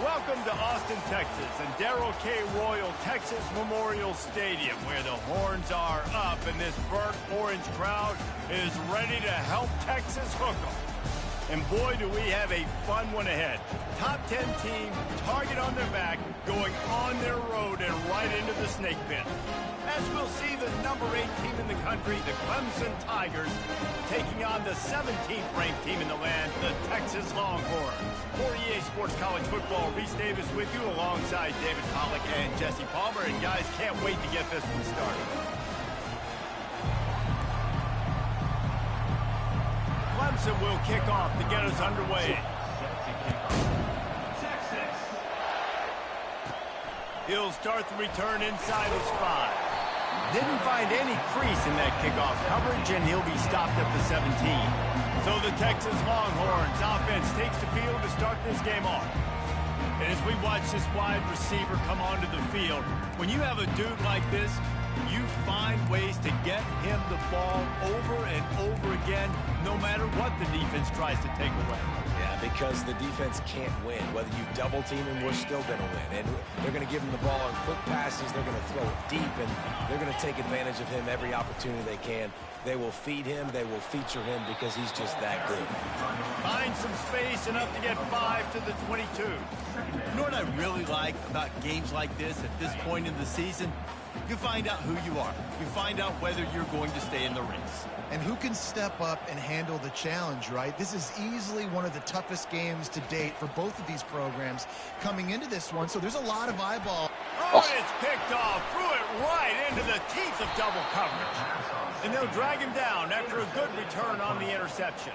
Welcome to Austin, Texas, and Darrell K. Royal Texas Memorial Stadium, where the horns are up and this burnt orange crowd is ready to help Texas hook 'em. And boy, do we have a fun one ahead. Top 10 team, target on their back, going on their road and right into the snake pit. As we'll see the number 8 team in the country, the Clemson Tigers, taking on the 17th ranked team in the land, the Texas Longhorns. For EA Sports College Football, Reese Davis with you alongside David Pollack and Jesse Palmer. And guys, can't wait to get this one started. Clemson will kick off to get us underway. He'll start the return inside his 5. Didn't find any crease in that kickoff coverage, and he'll be stopped at the 17. So the Texas Longhorns offense takes the field to start this game off. And as we watch this wide receiver come onto the field, when you have a dude like this, you find ways to get him the ball over and over again, no matter what the defense tries to take away. Yeah, because the defense can't win. Whether you double team him, we're still going to win. And they're going to give him the ball on quick passes. They're going to throw it deep, and they're going to take advantage of him every opportunity they can. They will feed him. They will feature him because he's just that good. Find some space, enough to get 5 to the 22. You know what I really like about games like this at this point in the season? You find out who you are. You find out whether you're going to stay in the race. And who can step up and handle the challenge, right? This is easily one of the toughest games to date for both of these programs coming into this one. So there's a lot of eyeball. Oh, it's picked off. Threw it right into the teeth of double coverage. And they'll drag him down after a good return on the interception.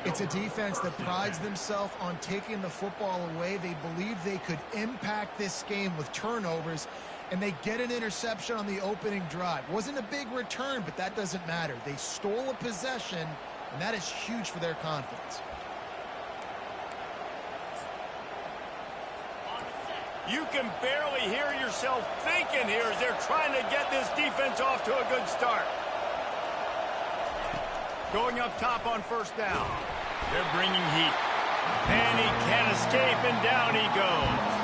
It's a defense that prides themselves on taking the football away. They believe they could impact this game with turnovers, and they get an interception on the opening drive. Wasn't a big return, but that doesn't matter. They stole a possession, and that is huge for their confidence. You can barely hear yourself thinking here as they're trying to get this defense off to a good start. Going up top on first down. They're bringing heat. And he can't escape, and down he goes.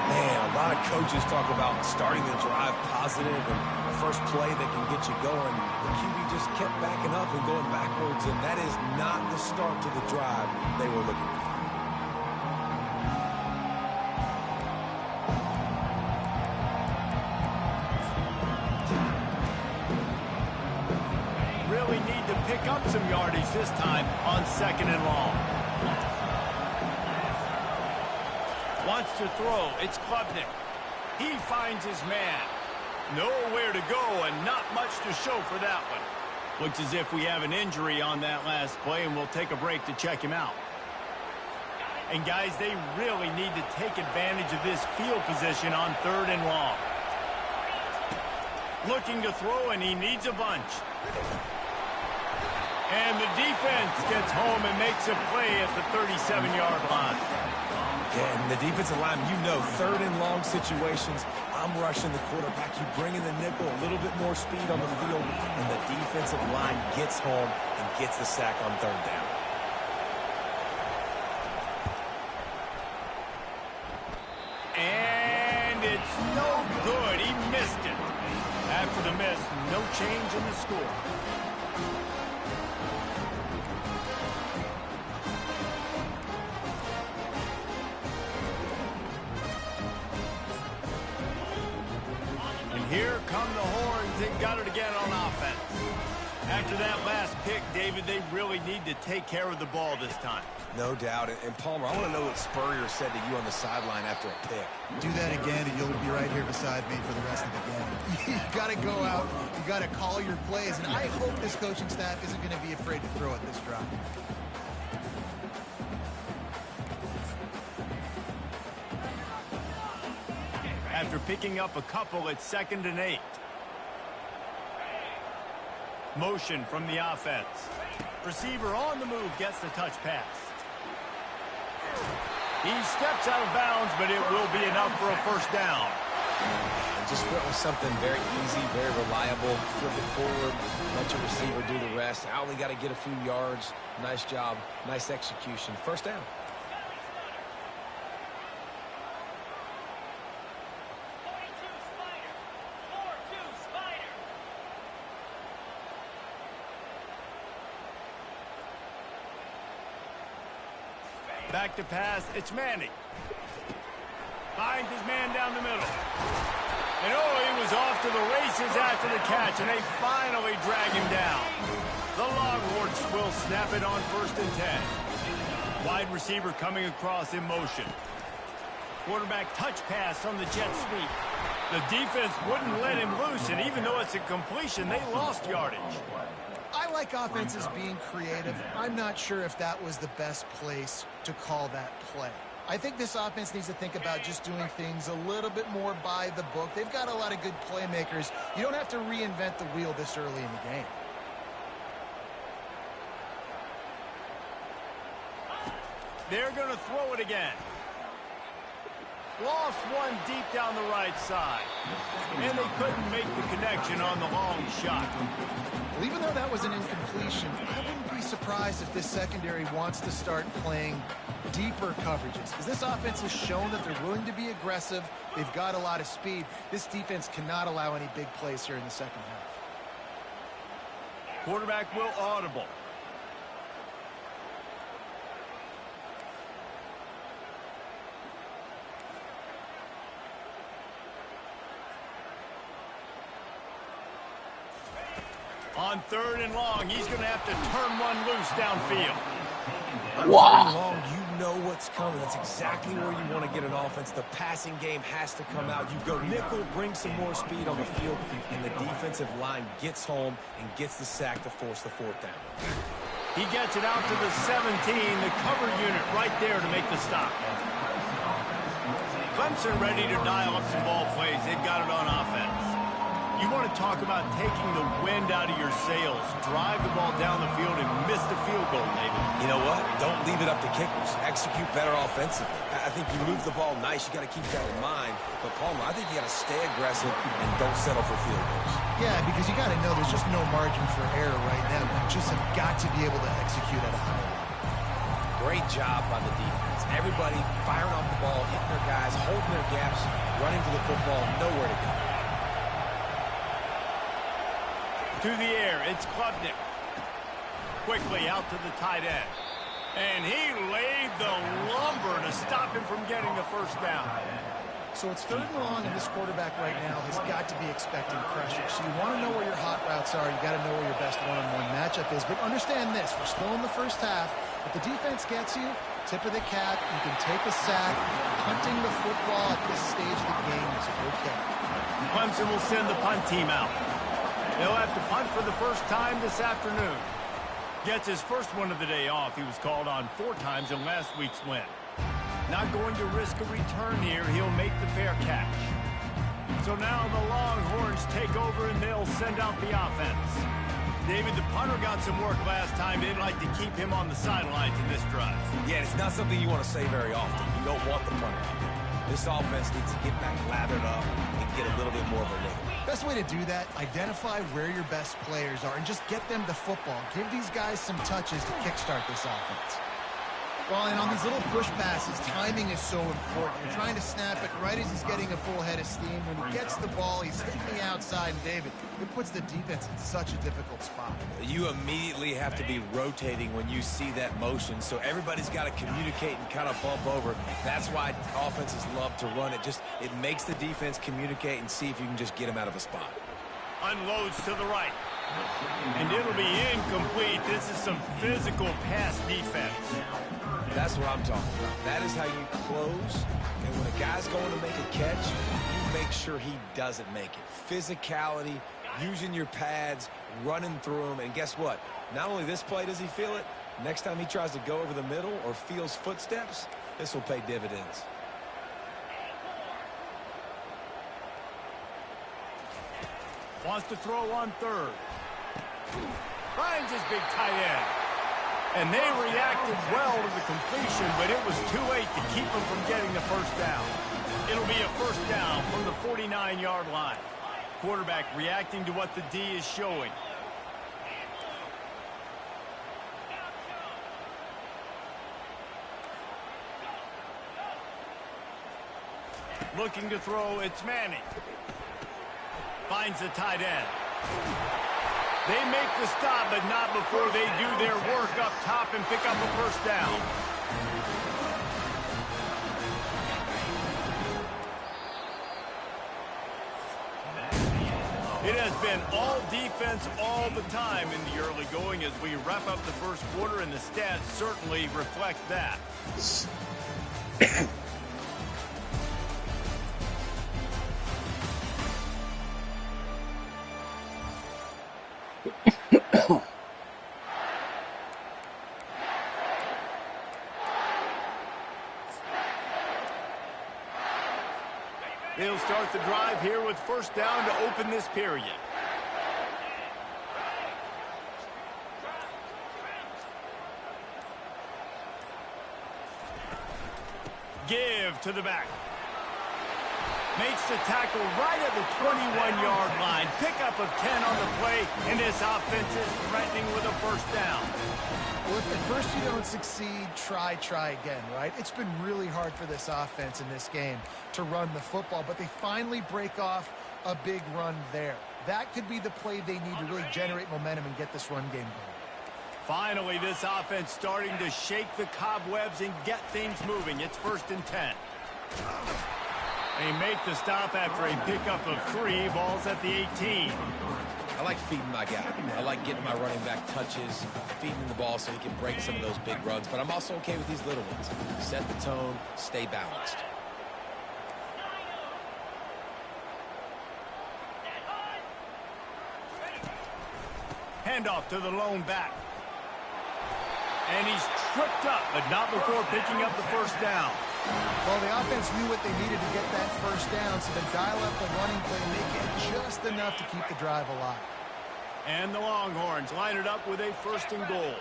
Man, a lot of coaches talk about starting the drive positive and the first play that can get you going. The QB just kept backing up and going backwards, and that is not the start to the drive they were looking for. Really need to pick up some yardage this time on 2nd and long. Wants to throw. It's Klubnik. He finds his man. Nowhere to go and not much to show for that one. Looks as if we have an injury on that last play, and we'll take a break to check him out. And guys, they really need to take advantage of this field position on 3rd and long. Looking to throw, and he needs a bunch. And the defense gets home and makes a play at the 37-yard line. Yeah, and the defensive line, you know, 3rd and long situations, I'm rushing the quarterback. You bring in the nickel, a little bit more speed on the field, and the defensive line gets home and gets the sack on 3rd down. And it's no good. He missed it. After the miss, no change in the score. Here come the horns. They got it again on offense. After that last pick, David, they really need to take care of the ball this time. No doubt. And Palmer, I want to know what Spurrier said to you on the sideline after a pick. Do that again, and you'll be right here beside me for the rest of the game. You got to go out. You got to call your plays, and I hope this coaching staff isn't going to be afraid to throw at this drive. After picking up a couple, it's 2nd and 8. Motion from the offense. Receiver on the move gets the touch pass. He steps out of bounds, but it will be enough for a first down. And just went with something very easy, very reliable. Flip it forward, let your receiver do the rest. I only got to get a few yards. Nice job, nice execution. First down. Back to pass. It's Manning. Finds his man down the middle. And oh, he was off to the races after the catch, and they finally drag him down. The Longhorns will snap it on 1st and 10. Wide receiver coming across in motion. Quarterback touch pass on the jet sweep. The defense wouldn't let him loose, and even though it's a completion, they lost yardage. I like offenses being creative. I'm not sure if that was the best place to call that play. I think this offense needs to think about just doing things a little bit more by the book. They've got a lot of good playmakers. You don't have to reinvent the wheel this early in the game. They're going to throw it again. Lost one deep down the right side. And they couldn't make the connection on the long shot. Well, even though that was an incompletion, I wouldn't be surprised if this secondary wants to start playing deeper coverages, because this offense has shown that they're willing to be aggressive. They've got a lot of speed. This defense cannot allow any big plays here in the second half. Quarterback will audible. On 3rd and long, he's going to have to turn one loose downfield. Wow. You know what's coming. That's exactly where you want to get an offense. The passing game has to come out. You go nickel, bring some more speed on the field, and the defensive line gets home and gets the sack to force the 4th down. He gets it out to the 17, the cover unit right there to make the stop. Clemson ready to dial up some ball plays. They've got it on offense. You want to talk about taking the wind out of your sails. Drive the ball down the field and miss the field goal, David. You know what? Don't leave it up to kickers. Execute better offensively. I think you move the ball nice. You got to keep that in mind. But, Palmer, I think you got to stay aggressive and don't settle for field goals. Yeah, because you got to know there's just no margin for error right now. You just have got to be able to execute at a high level. Great job by the defense. Everybody firing off the ball, hitting their guys, holding their gaps, running to the football, nowhere to go. To the air, it's Klubnik. Quickly out to the tight end. And he laid the lumber to stop him from getting the 1st down. So it's 3rd and long, and this quarterback right now has got to be expecting pressure. So you want to know where your hot routes are. You got to know where your best one-on-one matchup is. But understand this, we're still in the 1st half. If the defense gets you, tip of the cap, you can take a sack. Punting the football at this stage of the game is okay. Clemson will send the punt team out. They'll have to punt for the 1st time this afternoon. Gets his 1st one of the day off. He was called on 4 times in last week's win. Not going to risk a return here. He'll make the fair catch. So now the Longhorns take over and they'll send out the offense. David, the punter got some work last time. They'd like to keep him on the sidelines in this drive. Yeah, it's not something you want to say very often. You don't want the punter out there. This offense needs to get back lathered up and get a little bit more of a lick. Best way to do that, identify where your best players are and just get them the football. Give these guys some touches to kickstart this offense. Well, and on these little push passes, timing is so important. You're trying to snap it right as he's getting a full head of steam. When he gets the ball, he's hitting the outside. And David, it puts the defense in such a difficult spot. You immediately have to be rotating when you see that motion, so everybody's got to communicate and kind of bump over. That's why offenses love to run it. It makes the defense communicate and see if you can just get him out of a spot. Unloads to the right. And it'll be incomplete. This is some physical pass defense. That's what I'm talking about. That is how you close. And when a guy's going to make a catch, you make sure he doesn't make it. Physicality, using your pads, running through them. And guess what? Not only this play does he feel it, next time he tries to go over the middle or feels footsteps, this will pay dividends. Wants to throw on 3rd. Finds his big tight end. And they reacted well to the completion, but it was too late to keep them from getting the 1st down. It'll be a 1st down from the 49-yard line. Quarterback reacting to what the D is showing. Looking to throw, it's Manning. Finds the tight end. They make the stop, but not before they do their work up top and pick up a 1st down. It has been all defense all the time in the early going as we wrap up the first quarter, and the stats certainly reflect that. They'll start the drive here with first down to open this period. Give to the back. Makes the tackle right at the 21-yard line. Pickup of 10 on the play, and this offense is threatening with a first down. Well, if at first you don't succeed, try again, right? It's been really hard for this offense in this game to run the football, but they finally break off a big run there. That could be the play they need to really generate momentum and get this run game going. Finally, this offense starting to shake the cobwebs and get things moving. It's 1st and 10. They make the stop after a pickup of 3. Ball's at the 18. I like feeding my guy. I like getting my running back touches, feeding the ball so he can break some of those big runs. But I'm also okay with these little ones. Set the tone, stay balanced. Handoff to the lone back. And he's tripped up, but not before picking up the first down. Well, the offense knew what they needed to get that first down, so they dial up the running play and make it just enough to keep the drive alive. And the Longhorns line it up with a 1st and goal.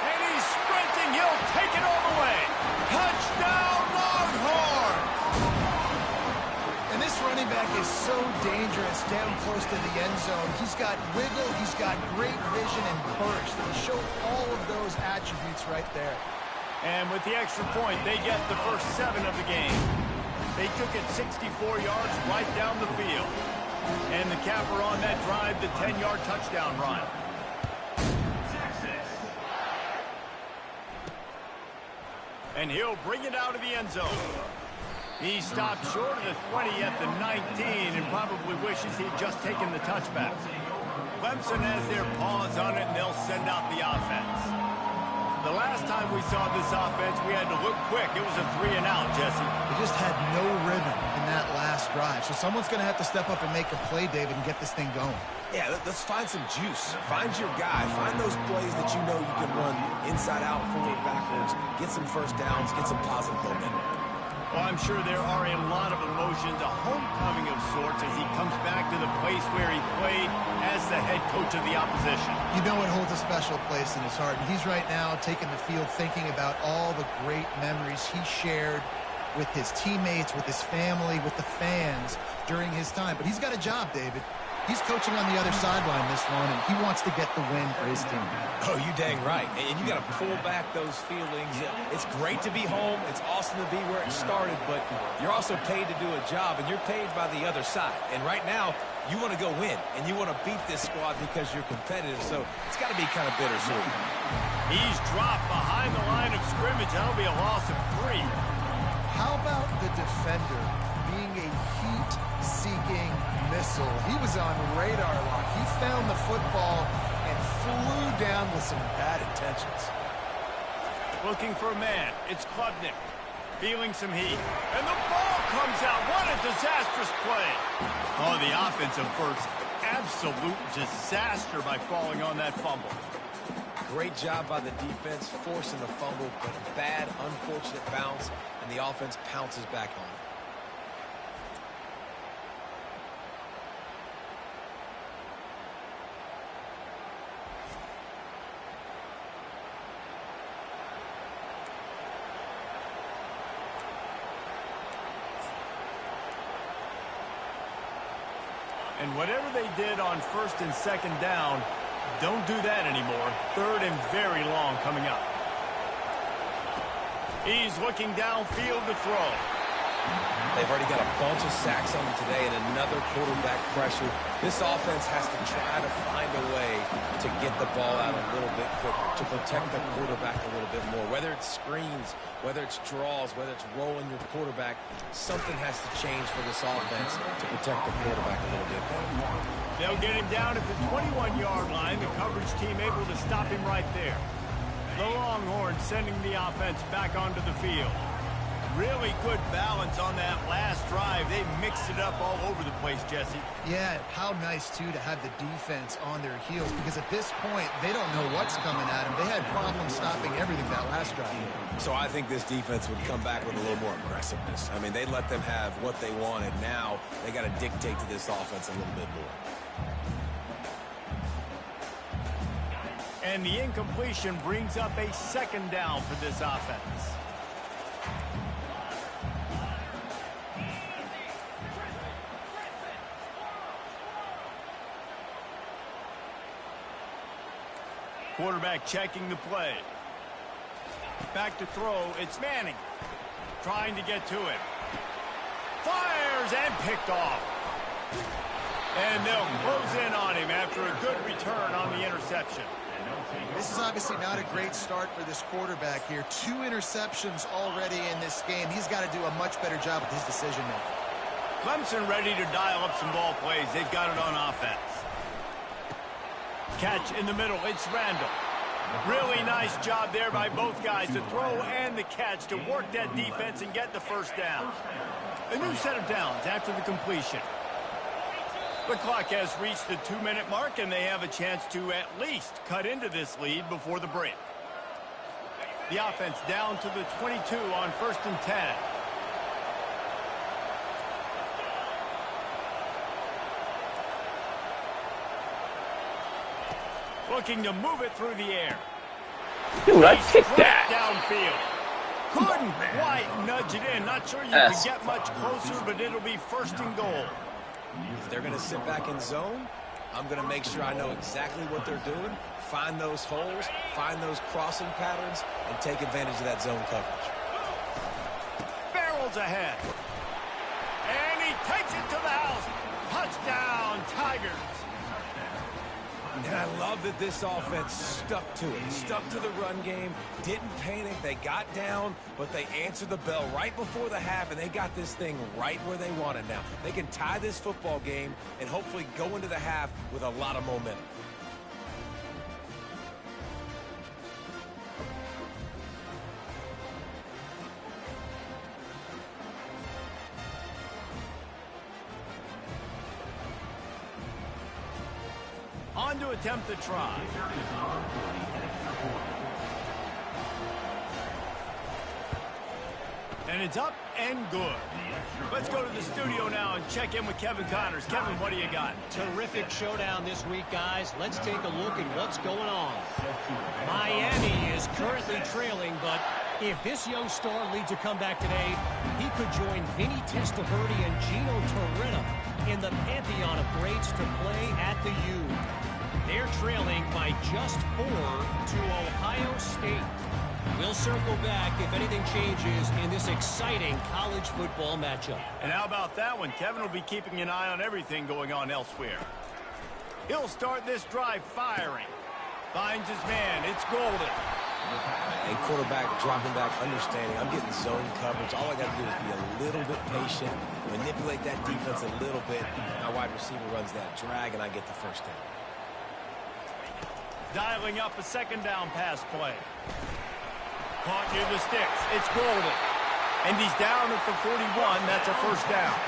And he's sprinting. He'll take it all the way. Touchdown, Longhorns! And this running back is so dangerous down close to the end zone. He's got wiggle, he's got great vision and burst. And he showed all of those attributes right there. And with the extra point, they get the first 7 of the game. They took it 64 yards right down the field. And the capper on that drive, the 10-yard touchdown run. And he'll bring it out of the end zone. He stopped short of the 20 at the 19 and probably wishes he'd just taken the touchback. Clemson has their paws on it, and they'll send out the offense. The last time we saw this offense, we had to look quick. It was a 3-and-out, Jesse. They just had no rhythm in that last drive. So someone's going to have to step up and make a play, David, and get this thing going. Yeah, let's find some juice. Find your guy. Find those plays that you know you can run inside out, forward, backwards. Get some first downs. Get some positive momentum. Well, I'm sure there are a lot of emotions, a homecoming of sorts as he comes back to the place where he played as the head coach of the opposition. You know it holds a special place in his heart, and he's right now taking the field thinking about all the great memories he shared with his teammates, with his family, with the fans during his time. But he's got a job, David. He's coaching on the other sideline this one, and he wants to get the win for his team. Oh, you dang right. And you got to pull back those feelings. It's great to be home. It's awesome to be where it started, but you're also paid to do a job, and you're paid by the other side. And right now, you want to go win, and you want to beat this squad because you're competitive, so it's got to be kind of bittersweet. He's dropped behind the line of scrimmage. That'll be a loss of 3. How about the defender being a heat-seeking missile? He was on radar lock. He found the football and flew down with some bad intentions. Looking for a man. It's Klubnik. Feeling some heat. And the ball comes out. What a disastrous play. Oh, the offensive first. Absolute disaster by falling on that fumble. Great job by the defense, forcing the fumble, but a bad, unfortunate bounce, and the offense pounces back on it. And whatever they did on 1st and 2nd down, don't do that anymore. 3rd and very long coming up. He's looking downfield to throw. They've already got a bunch of sacks on them today and another quarterback pressure. This offense has to try to find a way to get the ball out a little bit quicker, to protect the quarterback a little bit more. Whether it's screens, whether it's draws, whether it's rolling your quarterback, something has to change for this offense to protect the quarterback a little bit better. They'll get him down at the 21-yard line. The coverage team able to stop him right there. The Longhorns sending the offense back onto the field. Really good balance on that last drive. They mixed it up all over the place, Jesse. Yeah, how nice, too, to have the defense on their heels, because at this point, they don't know what's coming at them. They had problems stopping everything that last drive. So I think this defense would come back with a little more aggressiveness. I mean, they let them have what they wanted. Now they got to dictate to this offense a little bit more. And the incompletion brings up a second down for this offense. Quarterback checking the play. Back to throw. It's Manning. Trying to get to him. Fires and picked off. And they'll close in on him after a good return on the interception. This is obviously not a great start for this quarterback here. 2 interceptions already in this game. He's got to do a much better job with his decision-making. Clemson ready to dial up some ball plays. They've got it on offense. Catch in the middle. It's Randall. Really nice job there by both guys to throw and the catch to work that defense and get the first down. A new set of downs after the completion. The clock has reached the 2-minute mark, and they have a chance to at least cut into this lead before the break. The offense down to the 22 on 1st and 10. Looking to move it through the air. Dude, I kicked that. Downfield. Couldn't quite nudge it in. Not sure you can get much closer, but it'll be 1st and goal. If they're going to sit back in zone, I'm going to make sure I know exactly what they're doing, find those holes, find those crossing patterns, and take advantage of that zone coverage. Barrels ahead. And he takes it to the house. Touchdown, Tigers. And I love that this offense stuck to it, stuck to the run game, didn't panic. They got down, but they answered the bell right before the half, and they got this thing right where they want it now. They can tie this football game and hopefully go into the half with a lot of momentum. On to attempt the try. And it's up and good. Let's go to the studio now and check in with Kevin Connors. Kevin, what do you got? Terrific showdown this week, guys. Let's take a look at what's going on. Miami is currently trailing, but if this young star leads a comeback today, he could join Vinny Testaverde and Gino Torretta in the pantheon of greats to play at the U. They're trailing by just 4 to Ohio State. We'll circle back if anything changes in this exciting college football matchup. And how about that one? Kevin will be keeping an eye on everything going on elsewhere. He'll start this drive firing. Finds his man. It's Golden. A quarterback dropping back, understanding I'm getting zone coverage. All I got to do is be a little bit patient, manipulate that defense a little bit. My wide receiver runs that drag, and I get the first down. Dialing up a second down pass play. Caught near the sticks. It's Golden. And he's down at the 41. That's a first down.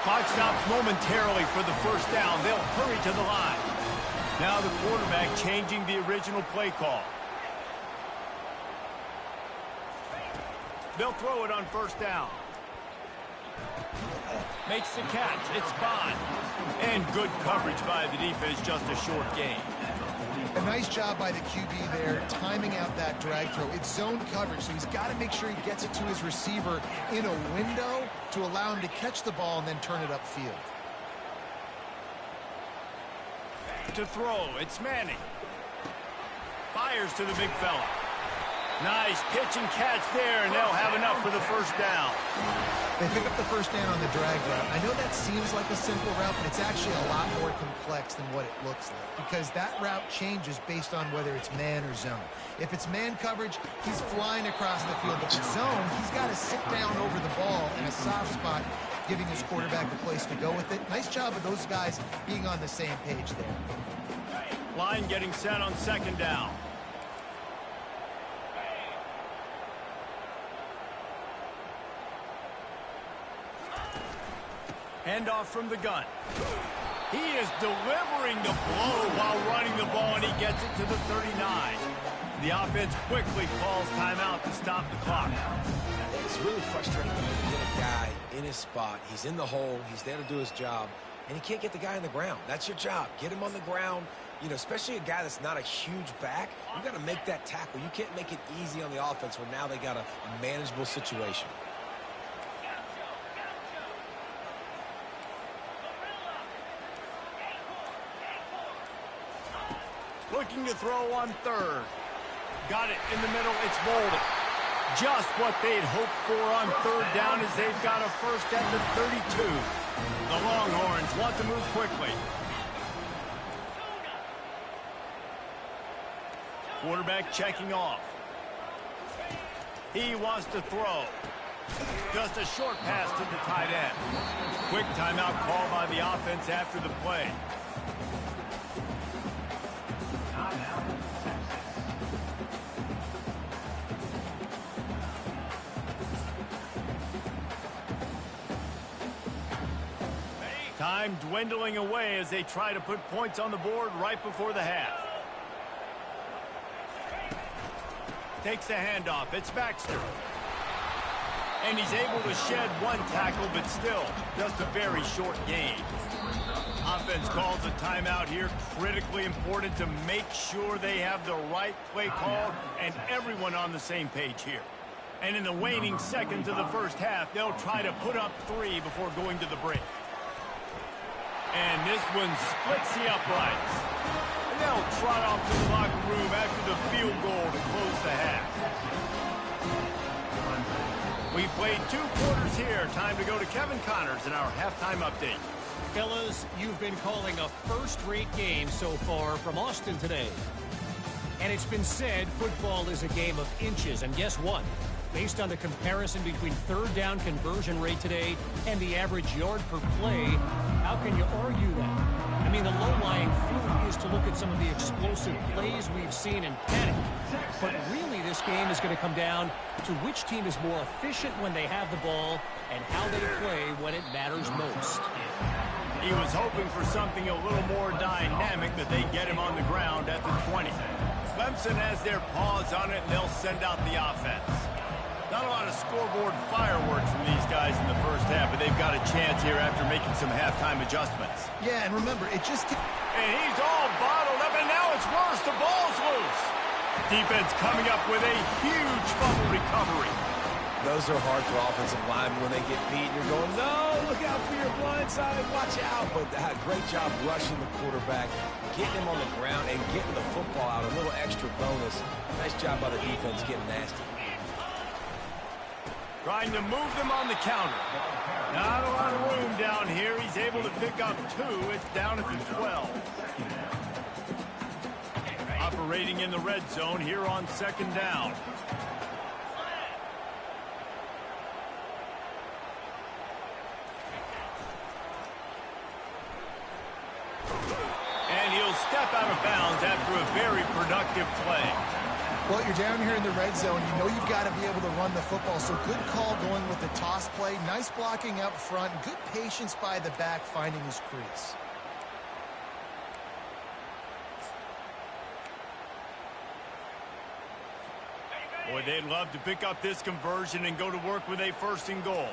Clock stops momentarily for the first down. They'll hurry to the line. Now the quarterback changing the original play call. They'll throw it on first down. Makes the catch. It's Bond. And good coverage by the defense. Just a short gain. A nice job by the QB there, timing out that drag throw. It's zone coverage, so he's got to make sure he gets it to his receiver in a window to allow him to catch the ball and then turn it upfield. To throw, it's Manning. Fires to the big fella. Nice pitch and catch there, and they'll have enough for the first down. They pick up the first down on the drag route. I know that seems like a simple route, but it's actually a lot more complex than what it looks like, because that route changes based on whether it's man or zone. If it's man coverage, he's flying across the field. If it's zone, he's got to sit down over the ball in a soft spot, giving his quarterback a place to go with it. Nice job of those guys being on the same page there. Line getting set on second down. Handoff from the gun. He is delivering the blow while running the ball, and he gets it to the 39. The offense quickly calls timeout to stop the clock. It's really frustrating when you get a guy in his spot. He's in the hole. He's there to do his job, and he can't get the guy on the ground. That's your job. Get him on the ground. You know, especially a guy that's not a huge back. You got to make that tackle. You can't make it easy on the offense when now they got a manageable situation. Looking to throw on third. Got it in the middle. It's Bolden. Just what they'd hoped for on third down as they've got a first at the 32. The Longhorns want to move quickly. Quarterback checking off. He wants to throw. Just a short pass to the tight end. Quick timeout call by the offense after the play. Time dwindling away as they try to put points on the board right before the half. Takes the handoff. It's Baxter. And he's able to shed one tackle, but still just a very short gain. Offense calls a timeout here. Critically important to make sure they have the right play called and everyone on the same page here. And in the waning seconds of the first half, they'll try to put up 3 before going to the break. And this one splits the uprights. And they'll trot off to the locker room after the field goal to close the half. We've played 2 quarters here. Time to go to Kevin Connors in our halftime update. Fellas, you've been calling a first-rate game so far from Austin today. And it's been said football is a game of inches. And guess what? Based on the comparison between third down conversion rate today and the average yard per play, how can you argue that? I mean, the low-lying fruit is to look at some of the explosive plays we've seen and panic. But really, this game is going to come down to which team is more efficient when they have the ball and how they play when it matters most. He was hoping for something a little more dynamic, that they get him on the ground at the 20. Clemson has their paws on it, and they'll send out the offense. Not a lot of scoreboard fireworks from these guys in the first half, but they've got a chance here after making some halftime adjustments. Yeah, and remember, it just... And he's all bottled up, and now it's worse. The ball's loose. Defense coming up with a huge fumble recovery. Those are hard for offensive linemen when they get beat. You're going, no, look out for your blind side, watch out. But great job rushing the quarterback, getting him on the ground, and getting the football out. A little extra bonus. Nice job by the defense getting nasty. Trying to move them on the counter. Not a lot of room down here. He's able to pick up 2. It's down at the 12. Operating in the red zone here on second down. And he'll step out of bounds after a very productive play. Well, you're down here in the red zone. You know you've got to be able to run the football. So good call going with the toss play. Nice blocking up front. Good patience by the back finding his crease. Boy, they'd love to pick up this conversion and go to work with a 1st and goal.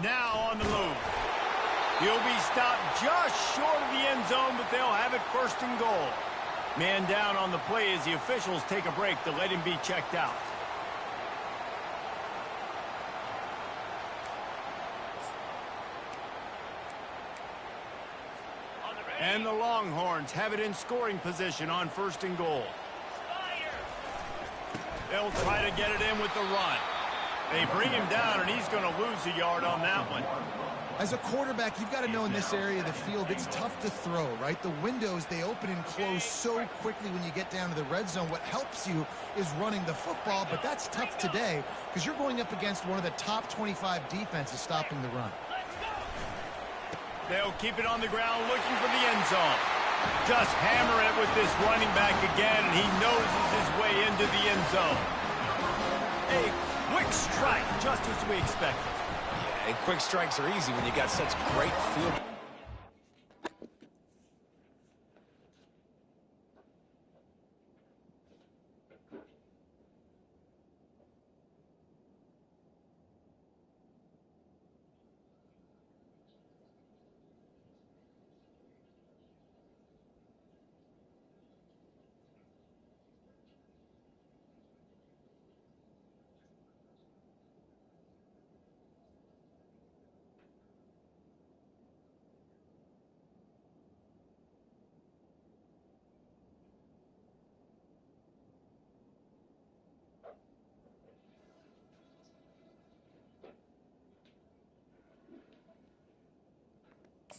Now on the move. He'll be stopped just short of the end zone, but they'll have it 1st and goal. Man down on the play as the officials take a break to let him be checked out. And the Longhorns have it in scoring position on 1st and goal. They'll try to get it in with the run. They bring him down, and he's going to lose a yard on that one. As a quarterback, you've got to know in this area of the field, it's tough to throw, right? The windows, they open and close so quickly when you get down to the red zone. What helps you is running the football, but that's tough today because you're going up against one of the top 25 defenses stopping the run. They'll keep it on the ground looking for the end zone. Just hammer it with this running back again, and he noses his way into the end zone. A quick strike, just as we expected. And quick strikes are easy when you got such great field.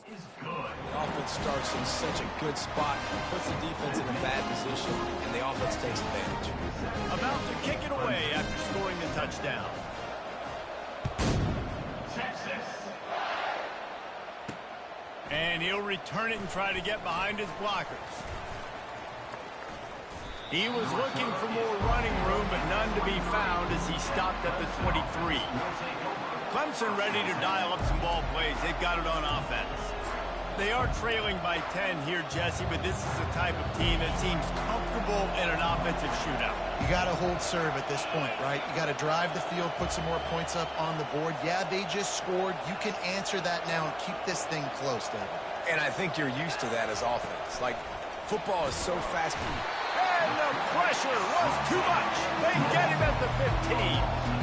The offense starts in such a good spot, puts the defense in a bad position, and the offense takes advantage. About to kick it away after scoring the touchdown. And he'll return it and try to get behind his blockers. He was looking for more running room, but none to be found as he stopped at the 23. Clemson ready to dial up some ball plays. They've got it on offense. They are trailing by 10 here, Jesse, but this is the type of team that seems comfortable in an offensive shootout. You got to hold serve at this point, right? You got to drive the field, put some more points up on the board. Yeah, they just scored. You can answer that now and keep this thing close, David. And I think you're used to that as offense. Like, football is so fast. And the pressure was too much. They get him at the 15.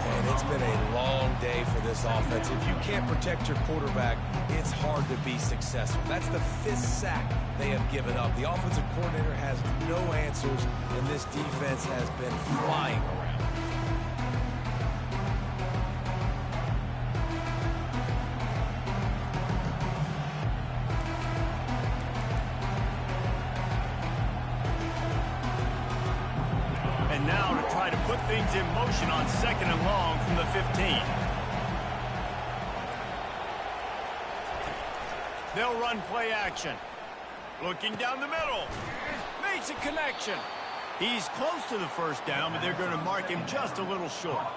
And it's been a long day for this offense. If you can't protect your quarterback, it's hard to be successful. That's the 5th sack they have given up. The offensive coordinator has no answers, and this defense has been flying around. And now to try to put things in motion on 2nd and long from the 15. They'll run play action. Looking down the middle. Makes a connection. He's close to the 1st down, but they're going to mark him just a little short.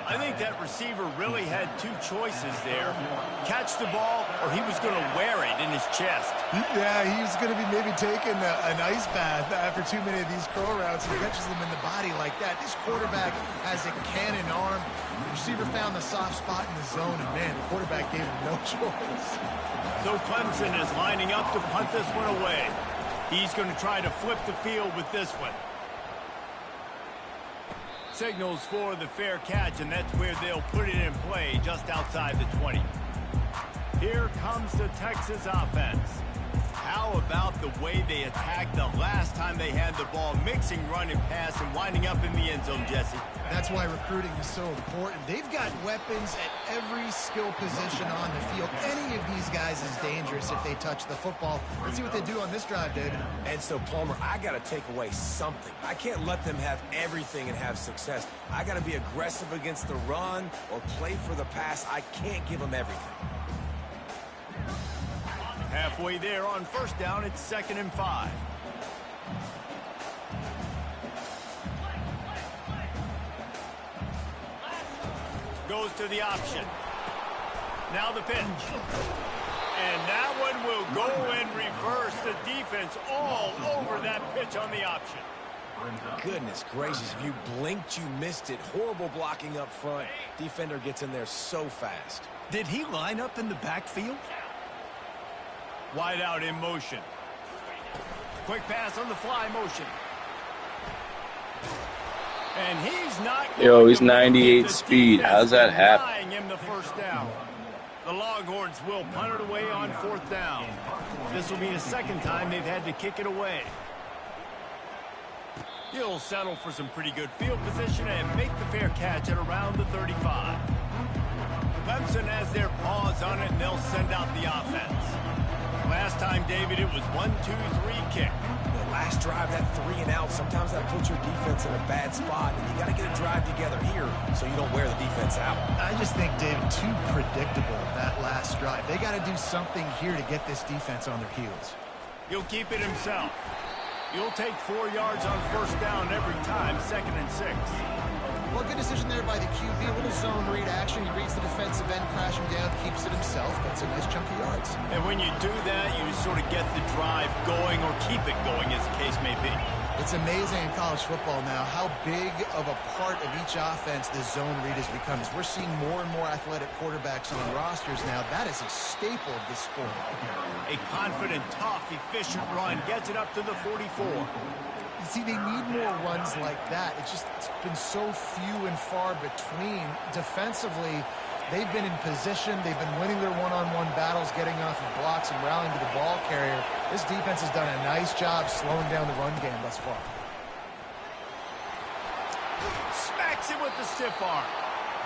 I think that receiver really had 2 choices there. Catch the ball, or he was going to wear it in his chest. Yeah, he was going to be maybe taking an ice bath after too many of these curl routes. He catches them in the body like that. This quarterback has a cannon arm. The receiver found the soft spot in the zone, and man, the quarterback gave him no choice. So Clemson is lining up to punt this one away. He's going to try to flip the field with this one. Signals for the fair catch, and that's where they'll put it in play just outside the 20. Here comes the Texas offense. How about the way they attacked the last time they had the ball, mixing run and pass and winding up in the end zone, Jesse? That's why recruiting is so important. They've got weapons at every skill position on the field. Any of these guys is dangerous if they touch the football. Let's see what they do on this drive, David. And so, Palmer, I got to take away something. I can't let them have everything and have success. I got to be aggressive against the run or play for the pass. I can't give them everything. Halfway there on 1st down, it's 2nd and 5. Goes to the option. Now the pitch. And that one will go in reverse. The defense all over that pitch on the option. Goodness gracious, if you blinked, you missed it. Horrible blocking up front. Defender gets in there so fast. Did he line up in the backfield? Wide out in motion. Quick pass on the fly motion. And he's not. Yo, he's 98 speed. How's that happen? Him the 1st down. The Longhorns will punt it away on 4th down. This will be the second time they've had to kick it away. He'll settle for some pretty good field position and make the fair catch at around the 35. Clemson has their paws on it, and they'll send out the offense. Last time, David, it was 1-2-3 kick. The last drive, that 3 and out, sometimes that puts your defense in a bad spot, and you got to get a drive together here so you don't wear the defense out. I just think, David, too predictable, that last drive. They got to do something here to get this defense on their heels. He'll keep it himself. He'll take 4 yards on 1st down every time, 2nd and 6. Well, good decision there by the QB. A little zone read action. He reads the defensive end crashing down, keeps it himself, gets a nice chunk of yards. And when you do that, you sort of get the drive going or keep it going, as the case may be. It's amazing in college football now how big of a part of each offense the zone read has become. As we're seeing more and more athletic quarterbacks on rosters now, that is a staple of this sport. A confident, tough, efficient run gets it up to the 44. You see, they need more runs like that. It's been so few and far between. Defensively, they've been in position. They've been winning their one-on-one battles, getting off of blocks and rallying to the ball carrier. This defense has done a nice job slowing down the run game thus far. Smacks it with the stiff arm.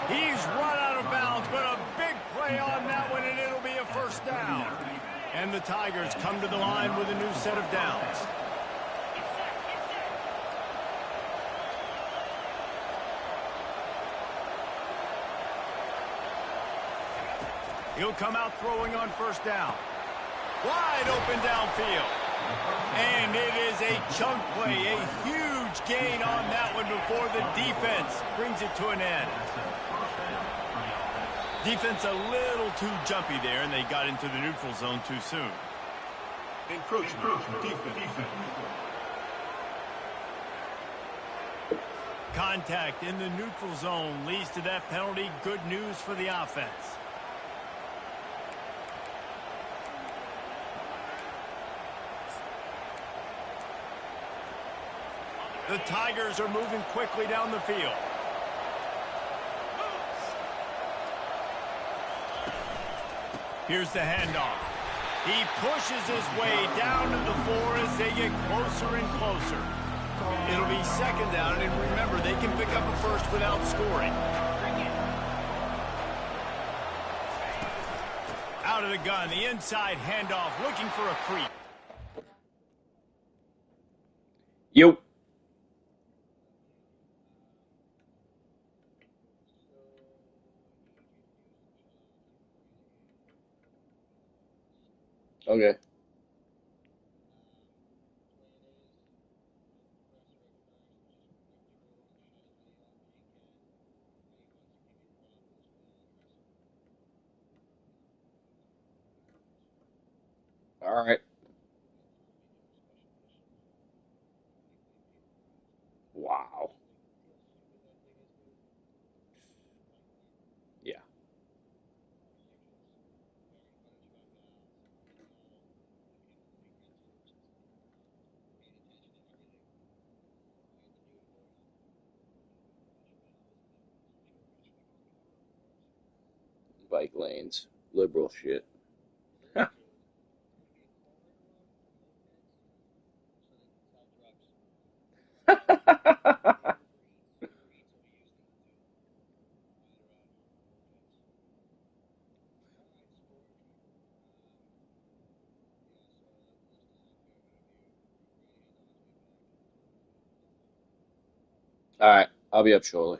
He's run out of bounds, but a big play on that one, and it'll be a 1st down. And the Tigers come to the line with a new set of downs. He'll come out throwing on 1st down. Wide open downfield. And it is a chunk play, a huge gain on that one before the defense brings it to an end. Defense a little too jumpy there, and they got into the neutral zone too soon. Encroachment, defense. Contact in the neutral zone leads to that penalty. Good news for the offense. The Tigers are moving quickly down the field. Here's the handoff. He pushes his way down to the floor as they get closer and closer. It'll be 2nd down, and remember, they can pick up a 1st without scoring. Out of the gun, the inside handoff, looking for a creep. Yo. Okay. All right. Wow. Yeah. Bike lanes. Liberal shit. All right. I'll be up shortly.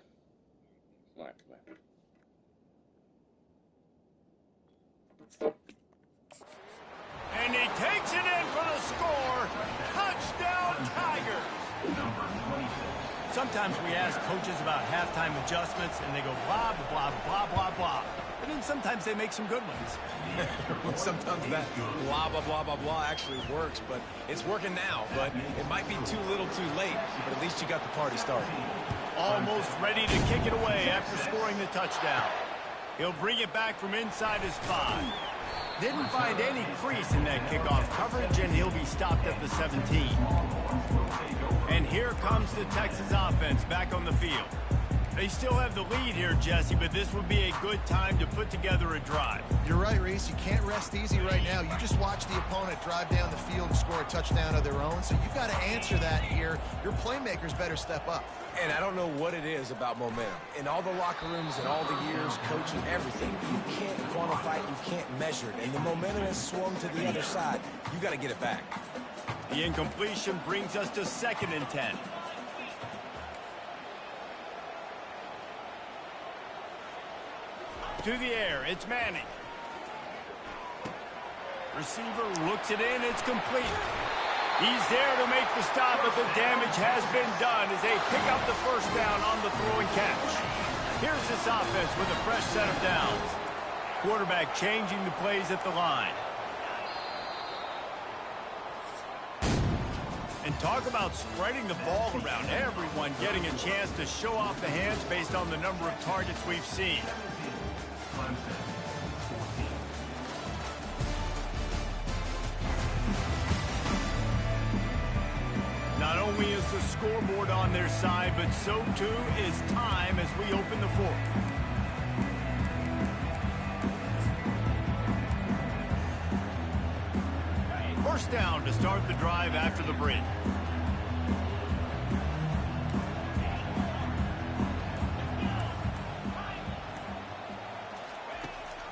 All right. Bye. And he takes it in for the score. Touchdown, Tigers. Sometimes we ask coaches about halftime adjustments, and they go blah, blah, blah, blah, blah. But then sometimes they make some good ones. Sometimes that blah, blah, blah, blah, blah actually works, but it's working now. But it might be too little too late, but at least you got the party started. Almost ready to kick it away after scoring the touchdown. He'll bring it back from inside his 5. Didn't find any crease in that kickoff coverage, and he'll be stopped at the 17. And here comes the Texas offense back on the field. They still have the lead here, Jesse, but this would be a good time to put together a drive. You're right, Reese. You can't rest easy right now. You just watch the opponent drive down the field and score a touchdown of their own, so you've got to answer that here. Your playmakers better step up. And I don't know what it is about momentum. In all the locker rooms and all the years, coaching, everything, you can't quantify it, you can't measure it. And the momentum has swung to the other side. You got to get it back. The incompletion brings us to 2nd and 10. To the air, it's Manning. Receiver looks it in, it's complete. He's there to make the stop, but the damage has been done as they pick up the first down on the throw and catch. Here's this offense with a fresh set of downs. Quarterback changing the plays at the line. And talk about spreading the ball around, everyone getting a chance to show off the hands based on the number of targets we've seen. Not only is the scoreboard on their side, but so too is time as we open the 4th. First down to start the drive after the break.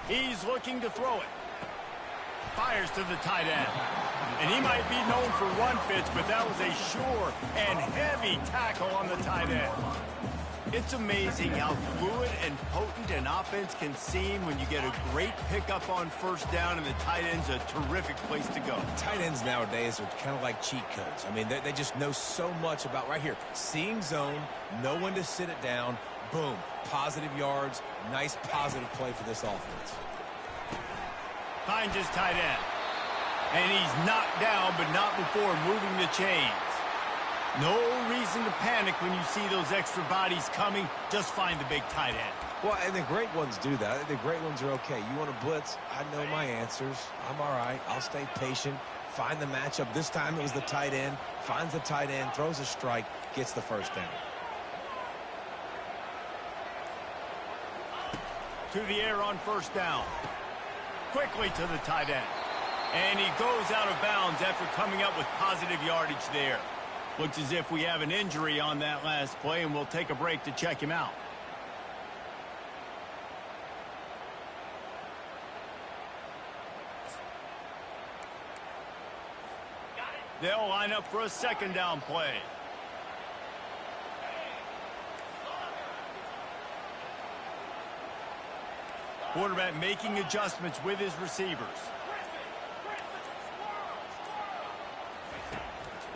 He's looking to throw it. Fires to the tight end. And he might be known for run fits, but that was a sure and heavy tackle on the tight end. It's amazing how fluid and potent an offense can seem when you get a great pickup on first down, and the tight end's a terrific place to go. Tight ends nowadays are kind of like cheat codes. I mean, they just know so much about right here. Seeing zone, know when to sit it down, boom, positive yards, nice positive play for this offense. Finds his tight end. And he's knocked down, but not before moving the chains. No reason to panic when you see those extra bodies coming. Just find the big tight end. Well, and the great ones do that. The great ones are okay. You want to blitz? I know my answers. I'm all right. I'll stay patient. Find the matchup. This time it was the tight end. Finds the tight end, throws a strike, gets the first down. To the air on first down. Quickly to the tight end. And he goes out of bounds after coming up with positive yardage there. Looks as if we have an injury on that last play, and we'll take a break to check him out. They'll line up for a second down play. Quarterback making adjustments with his receivers.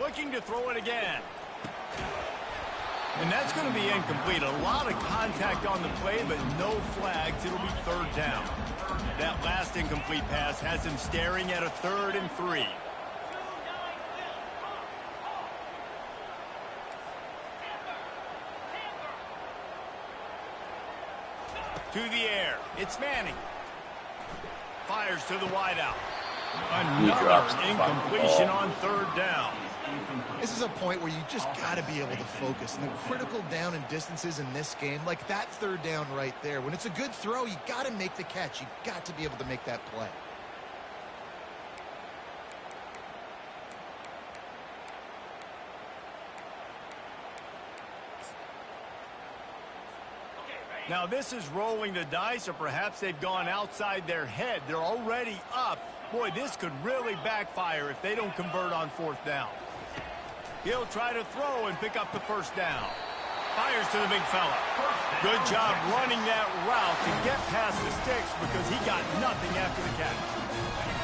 Looking to throw it again. And that's going to be incomplete. A lot of contact on the play, but no flags. It'll be third down. That last incomplete pass has him staring at a 3rd and 3. To the air. It's Manning. Fires to the wideout. Another incompletion on 3rd down. This is a point where you just got to be able to focus. And the critical down and distances in this game, like that 3rd down right there, when it's a good throw, you got to make the catch. You got to be able to make that play. Now this is rolling the dice, or perhaps they've gone outside their head. They're already up. Boy, this could really backfire if they don't convert on 4th down. He'll try to throw and pick up the first down. Fires to the big fella. Good job running that route to get past the sticks because he got nothing after the catch.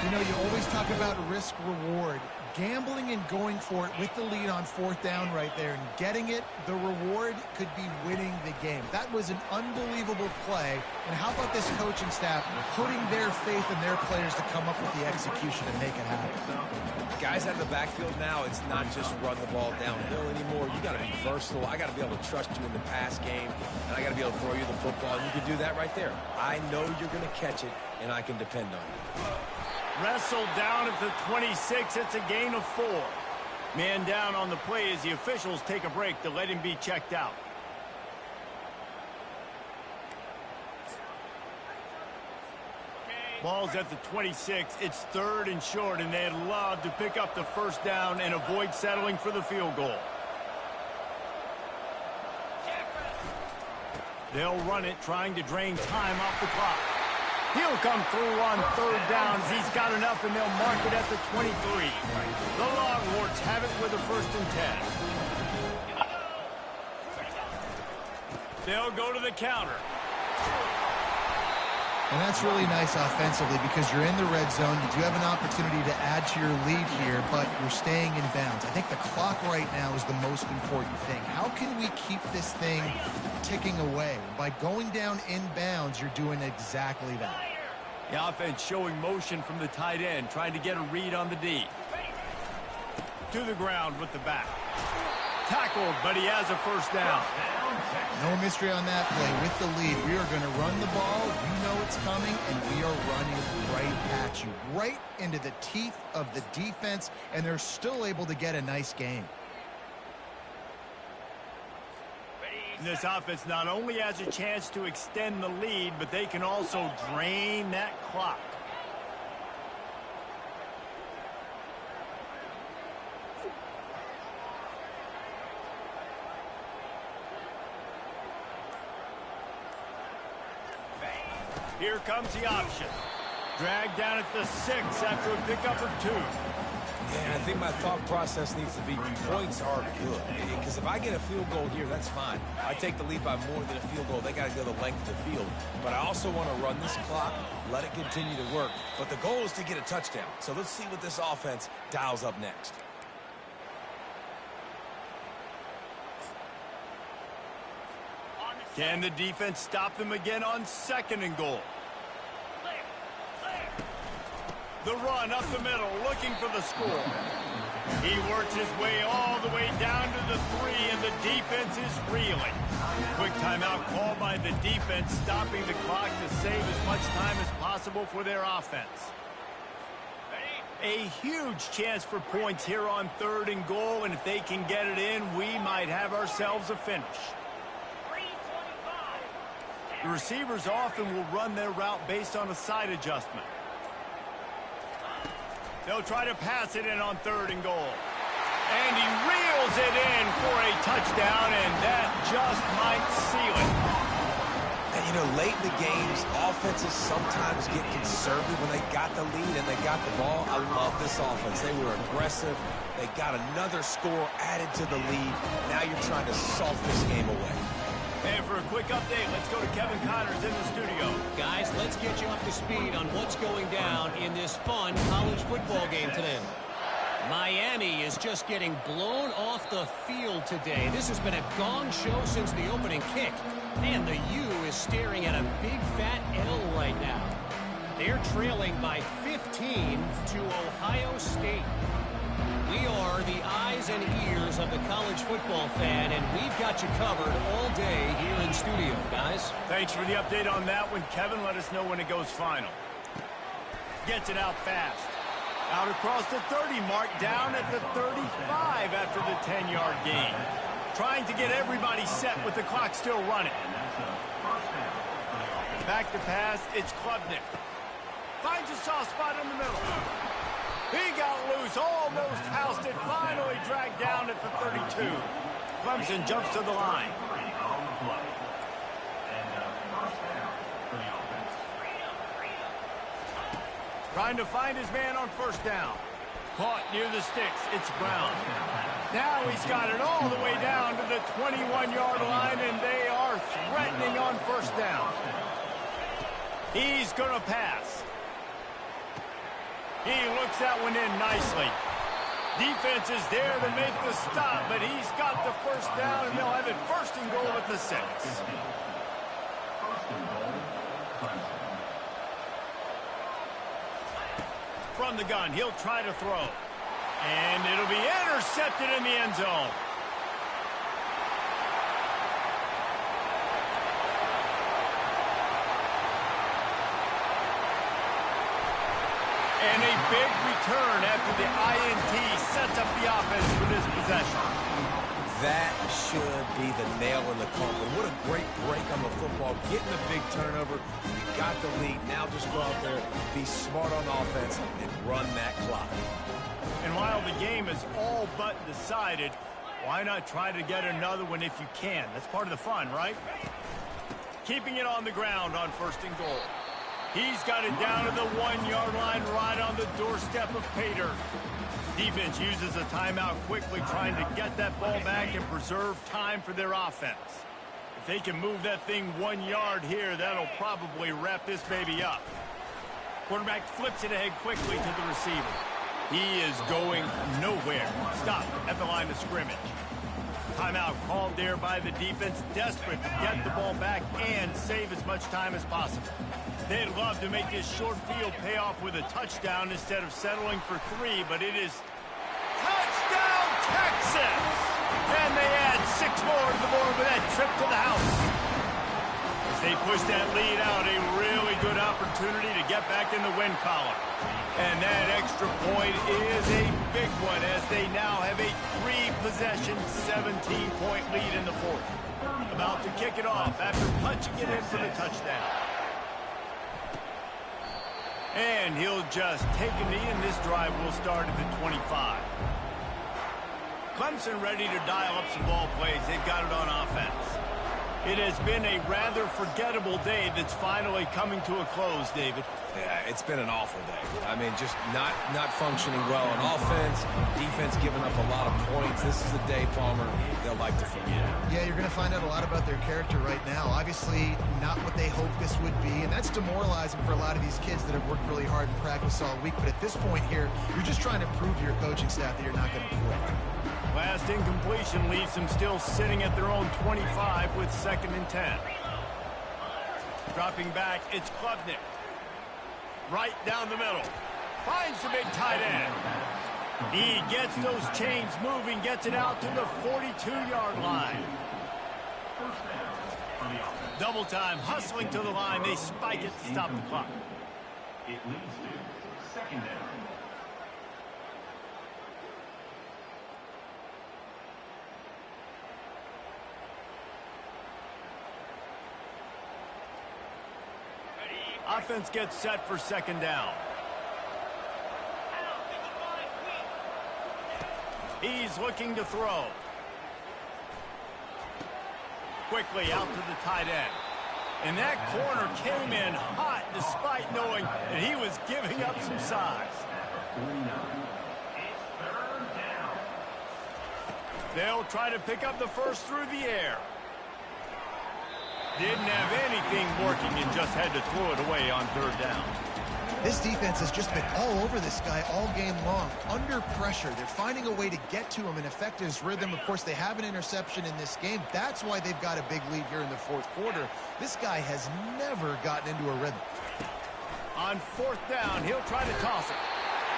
You know, you always talk about risk-reward. Gambling and going for it with the lead on 4th down right there and getting it, the reward could be winning the game. That was an unbelievable play. And how about this coaching staff putting their faith in their players to come up with the execution and make it happen? Guys out of the backfield now, it's not just run the ball downhill anymore. You got to be versatile. I got to be able to trust you in the pass game, and I got to be able to throw you the football. And you can do that right there. I know you're going to catch it, and I can depend on you. Wrestled down at the 26. It's a gain of 4. Man down on the play as the officials take a break to let him be checked out. Ball's at the 26. It's 3rd and short, and they'd love to pick up the first down and avoid settling for the field goal. They'll run it, trying to drain time off the clock. He'll come through on 3rd downs. He's got enough, and they'll mark it at the 23. The Longhorns have it with a 1st and 10. They'll go to the counter. And that's really nice offensively because you're in the red zone. You do have an opportunity to add to your lead here, but you're staying in bounds. I think the clock right now is the most important thing. How can we keep this thing ticking away? By going down in bounds, you're doing exactly that. The offense showing motion from the tight end, trying to get a read on the D. To the ground with the back. Tackled, but he has a 1st down. No mystery on that play. With the lead, we are going to run the ball. You know it's coming, and we are running right at you. Right into the teeth of the defense, and they're still able to get a nice game. This offense not only has a chance to extend the lead, but they can also drain that clock. Here comes the option. Dragged down at the 6 after a pickup of 2. Yeah, I think my thought process needs to be points are good. Because if I get a field goal here, that's fine. I take the lead by more than a field goal. They got to go the length of the field. But I also want to run this clock, let it continue to work. But the goal is to get a touchdown. So let's see what this offense dials up next. Can the defense stop them again on 2nd and goal? The run up the middle, looking for the score. He works his way all the way down to the 3, and the defense is reeling. Quick timeout called by the defense, stopping the clock to save as much time as possible for their offense. A huge chance for points here on 3rd and goal, and if they can get it in, we might have ourselves a finish. The receivers often will run their route based on a side adjustment. They'll try to pass it in on 3rd and goal. And he reels it in for a touchdown, and that just might seal it. And, you know, late in the games, offenses sometimes get conservative when they got the lead and they got the ball. I love this offense. They were aggressive. They got another score added to the lead. Now you're trying to salt this game away. And for a quick update, let's go to Kevin Connors in the studio. Guys, let's get you up to speed on what's going down in this fun college football game today. Miami is just getting blown off the field today. This has been a gong show since the opening kick. And the U is staring at a big fat L right now. They're trailing by 15 to Ohio State. We are the eyes and ears of the college football fan, and we've got you covered all day here in studio, guys. Thanks for the update on that one, Kevin. Let us know when it goes final. Gets it out fast. Out across the 30 mark, down at the 35 after the 10-yard gain. Trying to get everybody set with the clock still running. Back to pass, it's Klubnik. Finds a soft spot in the middle. He got loose, almost housed it, finally dragged down at the 32. Clemson jumps to the line. Trying to find his man on 1st down. Caught near the sticks, it's Brown. Now he's got it all the way down to the 21-yard line, and they are threatening on 1st down. He's going to pass. He looks that one in nicely. Defense is there to make the stop, but he's got the 1st down, and they'll have it 1st and goal at the 6. From the gun, he'll try to throw. And it'll be intercepted in the end zone. And a big return after the INT sets up the offense for this possession. That should be the nail in the coffin. What a great break on the football. Getting a big turnover. You got the lead. Now just go out there, be smart on offense, and run that clock. And while the game is all but decided, why not try to get another one if you can? That's part of the fun, right? Keeping it on the ground on 1st and goal. He's got it down to the 1-yard line right on the doorstep of Pater. Defense uses a timeout quickly, trying to get that ball back and preserve time for their offense. If they can move that thing 1 yard here, that'll probably wrap this baby up. Quarterback flips it ahead quickly to the receiver. He is going nowhere. Stop at the line of scrimmage. Timeout called there by the defense, desperate to get the ball back and save as much time as possible. They'd love to make this short field pay off with a touchdown instead of settling for 3, but it is touchdown Texas! And they add 6 more to the board with that trip to the house. As they push that lead out, a really good opportunity to get back in the win column. And that extra point is a big one as they now have a 3-possession, 17-point lead in the 4th. About to kick it off after punching it in for the touchdown. And he'll just take a knee, and this drive will start at the 25. Clemson ready to dial up some ball plays. They've got it on offense. It has been a rather forgettable day that's finally coming to a close, David. Yeah, it's been an awful day. I mean, just not functioning well on offense, defense giving up a lot of points. This is the day, Palmer, they'll like to forget. Yeah, you're going to find out a lot about their character right now. Obviously, not what they hoped this would be, and that's demoralizing for a lot of these kids that have worked really hard in practice all week. But at this point here, you're just trying to prove to your coaching staff that you're not going to quit. Last incompletion leaves them still sitting at their own 25 with 2nd and 10. Dropping back, it's Klubnik. Right down the middle. Finds the big tight end. He gets those chains moving, gets it out to the 42-yard line. Double time, hustling to the line. They spike it to stop the clock. It leads to 2nd down. Offense gets set for 2nd down. He's looking to throw. Quickly out to the tight end. And that corner came in hot despite knowing that he was giving up some size. They'll try to pick up the first through the air. Didn't have anything working and just had to throw it away on 3rd down. This defense has just been all over this guy all game long. Under pressure, they're finding a way to get to him and affect his rhythm. Of course, they have an interception in this game. That's why they've got a big lead here in the 4th quarter. This guy has never gotten into a rhythm. On 4th down, he'll try to toss it.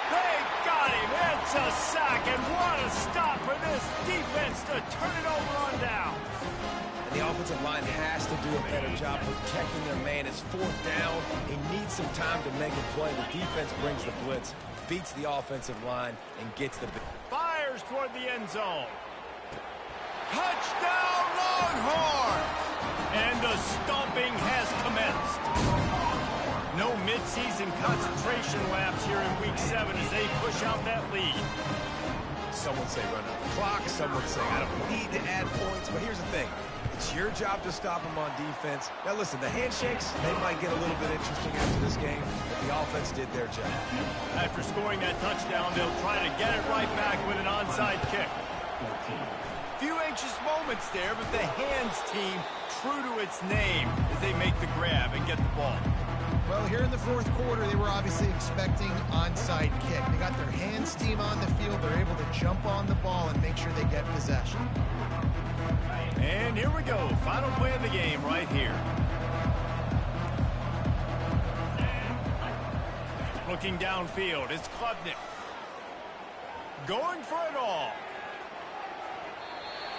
They got him. It's a sack, and what a stop for this defense to turn it over on down. The offensive line has to do a better job protecting their man. It's 4th down. He needs some time to make a play. The defense brings the blitz, beats the offensive line, and gets the... Fires toward the end zone. Touchdown, Longhorns! And the stomping has commenced. No midseason concentration laps here in Week 7 as they push out that lead. Some would say run out the clock. Some would say I don't need to add points. But here's the thing. It's your job to stop them on defense. Now, listen, the handshakes, they might get a little bit interesting after this game, but the offense did their job. After scoring that touchdown, they'll try to get it right back with an onside kick. Few anxious moments there, but the hands team true to its name as they make the grab and get the ball. Well, here in the 4th quarter, they were obviously expecting onside kick. They got their hands team on the field. They're able to jump on the ball and make sure they get possession. And here we go. Final play of the game right here. Looking downfield, it's Klubnik. Going for it all.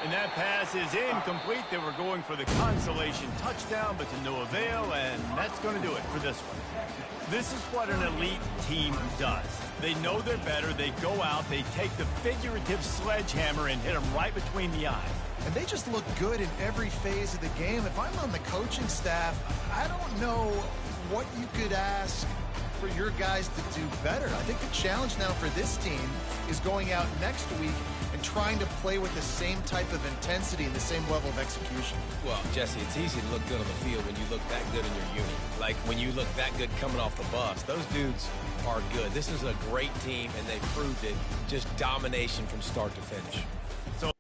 And that pass is incomplete. They were going for the consolation touchdown, but to no avail, and that's going to do it for this one. This is what an elite team does. They know they're better. They go out, they take the figurative sledgehammer and hit them right between the eyes. And they just look good in every phase of the game. If I'm on the coaching staff, I don't know what you could ask for your guys to do better. I think the challenge now for this team is going out next week and trying to play with the same type of intensity and the same level of execution. Well, Jesse, it's easy to look good on the field when you look that good in your unit. Like when you look that good coming off the bus. Those dudes are good. This is a great team, and they proved it. Just domination from start to finish. So